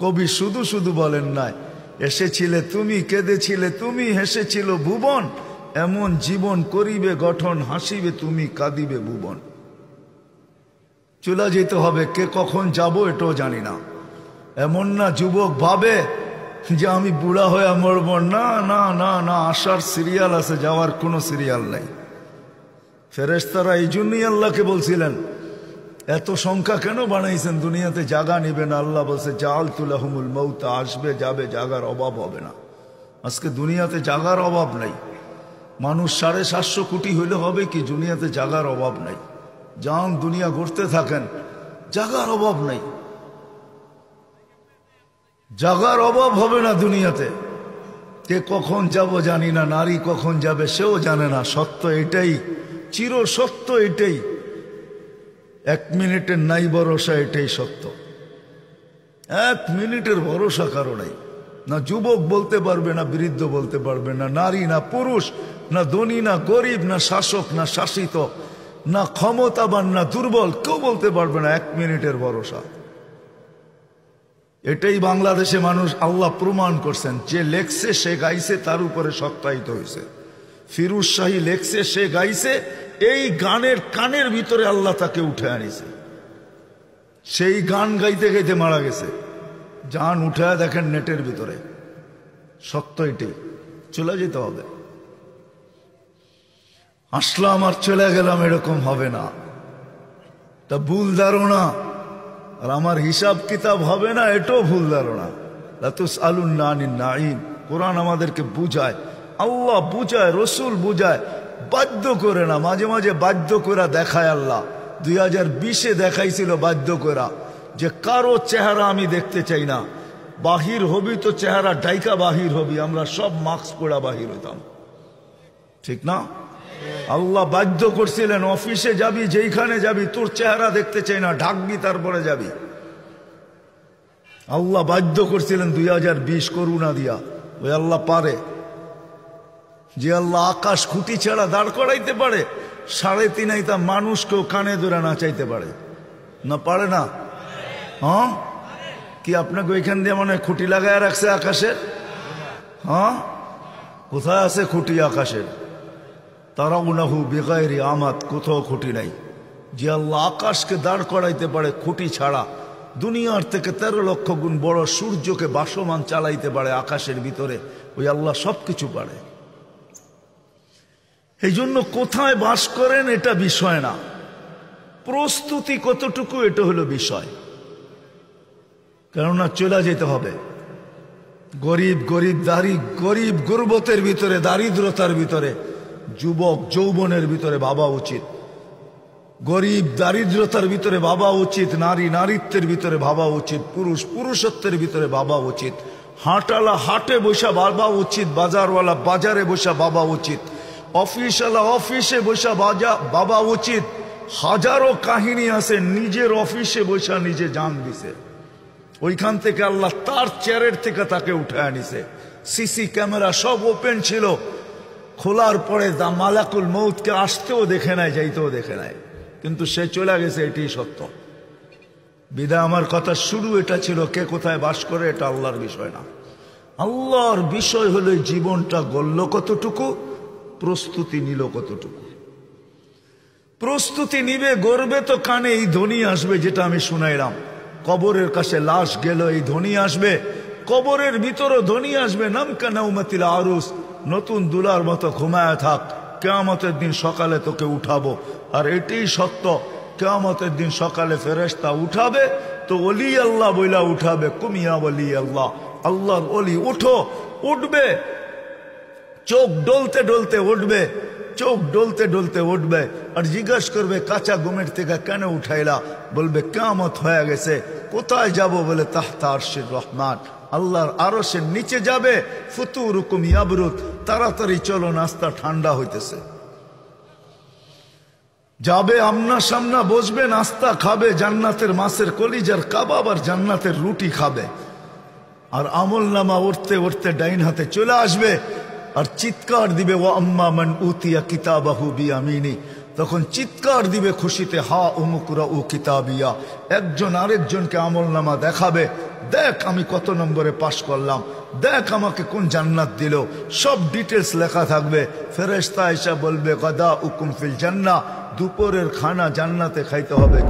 কবি শুধু শুধু বলেন নাই, এসেছিলে তুমি, কেঁদেছিলে তুমি, হেসেছিল ভুবন, এমন জীবন করিবে গঠন, হাসিবে তুমি, কাঁদিবে ভুবন। চলে যেতে হবে, কে কখন যাব এটাও জানি না। এমন না যুবক ভাবে যে আমি বুড়া হয়ে মরব, না না না না, আসার সিরিয়াল আছে, যাওয়ার কোনো সিরিয়াল নাই। ফেরেশতারা এই জন্যই আল্লাহকে বলছিলেন, এত সংখ্যা কেন বানাইছেন, দুনিয়াতে জায়গা নিবে না। আল্লাহ বলছে জাআলতু লাহুমুল মাউত, আসবে যাবে, জায়গার অভাব হবে না। আজকে দুনিয়াতে জায়গার অভাব নাই। মানুষ 750 কোটি হইলে হবে কি, দুনিয়াতে জায়গার অভাব নাই। যান দুনিয়া ঘুরতে থাকেন, জায়গার অভাব নাই, জায়গার অভাব হবে না দুনিয়াতে। কে কখন যাব জানি না, নারী কখন যাবে সেও জানে না। সত্য এটাই, চির সত্য এটাই, 1 মিনিটের নাই ভরসা, এটাই সত্য। 1 মিনিটের ভরসা কারো নাই। না যুবক বলতে পারবে, না বৃদ্ধ বলতে পারবে, না নারী না পুরুষ, না ধনী না গরিব, না শাসক না শাসিত, না ক্ষমতাবান না দুর্বল, কেউ বলতে পারবে না 1 মিনিটের ভরসা। এটাই বাংলাদেশে মানুষ আল্লাহ প্রমাণ করছেন। যে লেখছে সে গাইছে, তার উপরে সত্যায়িত হয়েছে। ফিরোজ শাহী লেখছে, সে গাইছে, এই গানের কানের ভিতরে আল্লাহ তাকে উঠে আনিছে। সেই গান গাইতে গাইতে মারা গেছে। জান উঠায় দেখেন নেটের ভিতরে। সত্য এটাই, চলে যেতে হবে। আসলাম আর চলে গেলাম, এরকম হবে না। তা ভুল ধারণা, আর আমার হিসাব কিতাব হবে না, এটাও ভুল ধারণা। লা তুসআলুন্না আনিন নাঈম, কোরআন আমাদেরকে বুঝায়, আল্লাহ বুঝায়, রসুল বুঝায়, বাধ্য করে না। মাঝে মাঝে বাধ্য করে দেখায় আল্লাহ। 2020-এ দেখাইছিল বাধ্য করা, যে কারো চেহারা আমি দেখতে চাই না, বাহির হবি তো চেহারা ডাইকা বাহির হবি। আমরা সব মাস্ক পড়া বাহির হইতাম, ঠিক না? আল্লাহ বাধ্য করছিলেন, অফিসে যাবি, যেইখানে যাবি, তোর চেহারা দেখতে চাই না, ঢাকবি তারপরে যাবি। আল্লাহ বাধ্য করছিলেন 2020 করুণা দিয়া। ওই আল্লাহ পারে, যে আল্লাহ আকাশ খুঁটি ছাড়া দাঁড় করাইতে পারে, 3.5 আইতা মানুষকেও কানে ধরে নাচাইতে পারে না? পারে না? হ্যাঁ, কি আপনাকে ওইখান দিয়ে মনে হয় খুঁটি লাগায় রাখছে আকাশের? হ্যাঁ, কোথায় আছে খুঁটি আকাশের? তারাউনাহু বিগাইরি আমাদ, কোথাও খুঁটি নাই। যে আল্লাহ আকাশকে দাঁড় করাইতে পারে খুঁটি ছাড়া, দুনিয়ার থেকে 13 লক্ষ গুণ বড় সূর্যকে বাসমান চালাইতে পারে আকাশের ভিতরে, ওই আল্লাহ সবকিছু পারে। এই জন্য কোথায় বাস করেন এটা বিষয় না, প্রস্তুতি কতটুকু এটা হলো বিষয়। কেননা চলে যেতে হবে। গরিব গরিব গুরবতের ভিতরে, দারিদ্রতার ভিতরে, যুবক যৌবনের ভিতরে ভাবা উচিত। গরিব দারিদ্রতার ভিতরে ভাবা উচিত, নারী নারীত্বের ভিতরে ভাবা উচিত, পুরুষ পুরুষত্বের ভিতরে ভাবা উচিত, হাটওয়ালা হাটে বসা ভাবা উচিত, বাজারওয়ালা বাজারে বসা ভাবা উচিত, অফিসওয়ালা অফিসে বসা ভাবা উচিত। হাজারো কাহিনী আছে, নিজের অফিসে বসা নিজে জান দিছে, ওইখান থেকে আল্লাহ তার চেয়ারের থেকে তাকে উঠে আনিছে। সিসি ক্যামেরা সব ওপেন ছিল, খোলার পরে মালাকুল মউতকে আসতেও দেখে নাই, যাইতেও দেখে নাই, কিন্তু সে চলে গেছে। এটাই সত্য। বিদায় আমার কথা শুরু এটা ছিল, কে কোথায় বাস করে এটা আল্লাহর বিষয় না। আল্লাহর বিষয় হলো জীবনটা গড়ল কতটুকু, প্রস্তুতি নিল কতটুকু। প্রস্তুতি নিবে, গড়বে তো কানে এই ধ্বনি আসবে, যেটা আমি শুনাইলাম। কবরের কাছে লাশ গেল, এই ধ্বনি আসবে। কবরের ভিতরও ধ্বনি আসবে, নামকা নাউমাতিল আরুস, নতুন দুলার মতো ঘুমায় থাক, কিয়ামতের দিন সকালে তোকে উঠাবো। আর এটাই সত্য, কিয়ামতের দিন সকালে ফেরেশতা উঠাবে তো ওলি আল্লাহ বইলা উঠাবে, কুমিয়া ওলি আল্লাহ, আল্লাহর ওলি উঠো, উঠবে। চোখ ডলতে ডলতে উঠবে, চোখ ডলতে ডলতে উঠবে, আর জিজ্ঞাসা করবে কাঁচা ঘুমের থেকে কেন উঠাইলা? বলবে কিয়ামত হয়ে গেছে। কোথায় যাব? বলে তাহতা আরশির রহমান, আল্লাহর আরশের নিচে যাবে। ফুতুরুকুম ইয়াবরুদ, তাড়াতাড়ি চলো, নাস্তা ঠান্ডা হইতেছে। যাবে আমনা সামনা বসবে, নাস্তা খাবে, জান্নাতের মাছের কলিজার কাবাব আর জান্নাতের রুটি খাবে। আর আমল নামা উঠতে উঠতে ডাইন হাতে চলে আসবে, আর চিৎকার দিবে ওয়া আম্মা মান উতিয়া কিতাবাহু বিয়ামিনি। তখন চিৎকার দিবে খুশিতে, হা উমুকুরা উ কিতাবিয়া। একজন আরেকজনকে আমল নামা দেখাবে, দেখ আমি কত নম্বরে পাশ করলাম, দেখ আমাকে কোন জান্নাত দিল, সব ডিটেলস লেখা থাকবে। ফেরেশতা এসে বলবে গাদা উকুম ফিল জান্নাহ, দুপুরের খানা জান্নাতে খাইতে হবে।